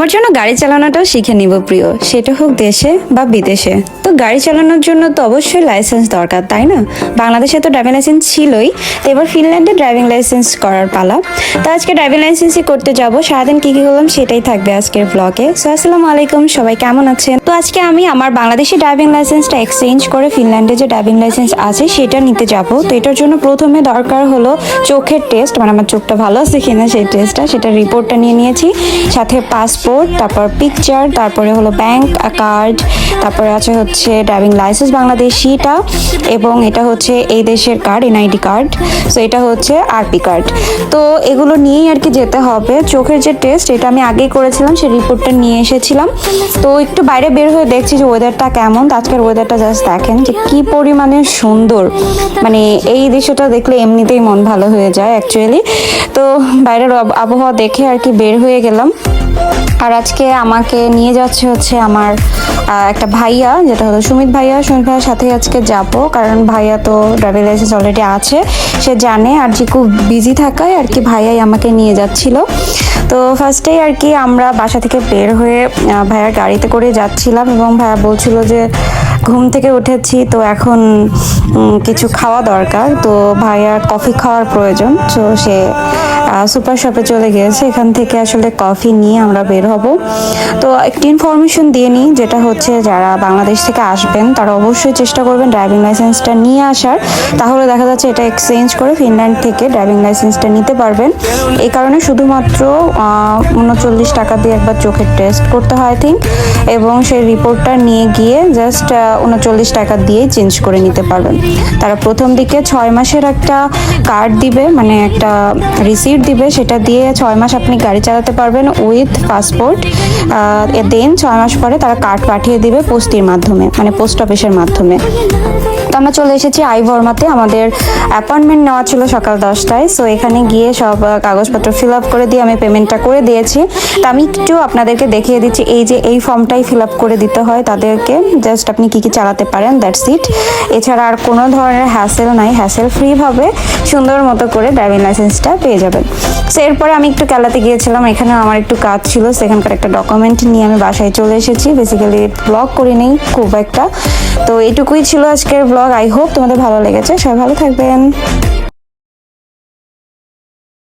আমার জন্য গাড়ি চালানোটাও শিখে নিব প্রিয়, সেটা হোক দেশে বা বিদেশে। তো গাড়ি চালানোর জন্য তো অবশ্যই লাইসেন্স দরকার, তাই না? বাংলাদেশে তো ড্রাইভিং লাইসেন্স ছিলই, তো এবার ফিনল্যান্ডে ড্রাইভিং লাইসেন্স করার পালা। তো আজকে ড্রাইভিং লাইসেন্সই করতে যাব। সারাদিন কি কি করলাম সেটাই থাকবে আজকের ব্লগে। সো আসসালামু আলাইকুম, সবাই কেমন আছেন? তো আজকে আমি আমার বাংলাদেশি ড্রাইভিং লাইসেন্সটা এক্সচেঞ্জ করে ফিনল্যান্ডে যে ড্রাইভিং লাইসেন্স আছে সেটা নিতে যাব। তো এটার জন্য প্রথমে দরকার হলো চোখের টেস্ট, মানে আমার চোখটা ভালো আছে কিনা সেই টেস্টটা, সেটা রিপোর্টটা নিয়ে নিয়েছি, সাথে পাসপোর্ট, তারপর পিকচার, তারপরে হলো ব্যাংক কার্ড, তারপরে আছে হচ্ছে ড্রাইভিং লাইসেন্স বাংলাদেশিটা, এবং এটা হচ্ছে এই দেশের কার্ড, এনআইডি কার্ড। সো এটা হচ্ছে আরপি কার্ড। তো এগুলো নিয়েই আর কি যেতে হবে। চোখের যে টেস্ট এটা আমি আগেই করেছিলাম, সেই রিপোর্টটা নিয়ে এসেছিলাম। তো একটু বাইরে বের হয়ে দেখছি যে ওয়েদারটা কেমন। আজকের ওয়েদারটা জাস্ট দেখেন যে কি পরিমাণে সুন্দর, মানে এই দৃশ্যটা দেখলে এমনিতেই মন ভালো হয়ে যায় অ্যাকচুয়ালি। তো বাইরের আবহাওয়া দেখে আর কি বের হয়ে গেলাম। আর আজকে আমাকে নিয়ে যাচ্ছে হচ্ছে আমার একটা ভাইয়া, যেটা হলো সুমিত ভাইয়ার সাথে আজকে যাব, কারণ ভাইয়া তো ড্রাইভিং লাইসেন্স অলরেডি আছে, সে জানে। আর যে খুব বিজি থাকায় আর কি ভাইয়াই আমাকে নিয়ে যাচ্ছিল। তো ফার্স্টেই আর কি আমরা বাসা থেকে বের হয়ে ভাইয়ার গাড়িতে করে যাচ্ছিলাম, এবং ভাইয়া বলছিল যে ঘুম থেকে উঠেছি, তো এখন কিছু খাওয়া দরকার। তো ভাইয়ার কফি খাওয়ার প্রয়োজন, তো সে সুপার শপে চলে গিয়েছে। এখান থেকে আসলে কফি নিয়ে আমরা বের হব। তো একটি ইনফরমেশন দিয়ে নিই, যেটা হচ্ছে যারা বাংলাদেশ থেকে আসবেন তারা অবশ্যই চেষ্টা করবেন ড্রাইভিং লাইসেন্সটা নিয়ে আসার, তাহলে দেখা যাচ্ছে এটা এক্সচেঞ্জ করে ফিনল্যান্ড থেকে ড্রাইভিং লাইসেন্সটা নিতে পারবেন। এই কারণে শুধুমাত্র 39 টাকা দিয়ে একবার চোখের টেস্ট করতে হয় আই থিঙ্ক, এবং সেই রিপোর্টটা নিয়ে গিয়ে জাস্ট 39 টাকা দিয়ে চেঞ্জ করে নিতে পারবেন। তারা প্রথম দিকে 6 মাসের একটা কার্ড দিবে, মানে একটা রিসিপ্ট দিবে, সেটা দিয়ে 6 মাস আপনি গাড়ি চালাতে পারবেন উইথ পাসপোর্ট। দেন 6 মাস পরে তারা কার্ড পাঠিয়ে দিবে পোস্টের মাধ্যমে, মানে পোস্ট অফিসের মাধ্যমে। তো আমরা চলে এসেছি আইভরমাতে। আমাদের অ্যাপয়েন্টমেন্ট নেওয়া ছিল সকাল 10টায়। সো এখানে গিয়ে সব কাগজপত্র ফিল আপ করে দিয়ে আমি পেমেন্টটা করে দিয়েছি। তো আমি একটু আপনাদেরকে দেখিয়ে দিচ্ছি, এই যে এই ফর্মটাই ফিল আপ করে দিতে হয় তাদেরকে, জাস্ট আপনি কি কি চালাতে পারেন, দ্যাটস ইট। এছাড়া আর কোনো ধরনের হ্যাসেল নাই, হ্যাসেল ফ্রিভাবে সুন্দর মতো করে ড্রাইভিং লাইসেন্সটা পেয়ে যাবেন। সো এরপরে আমি একটু কেলাতে গিয়েছিলাম, এখানে আমার একটু কাজ ছিল, সেখানকার একটা ডকুমেন্ট নিয়ে আমি বাসায় চলে এসেছি। বেসিক্যালি ব্লগ করি নেই খুব একটা। তো এইটুকুই ছিল আজকের ব্লগ। আই হোপ তোমাদের ভালো লেগেছে, সবাই ভালো থাকবেন।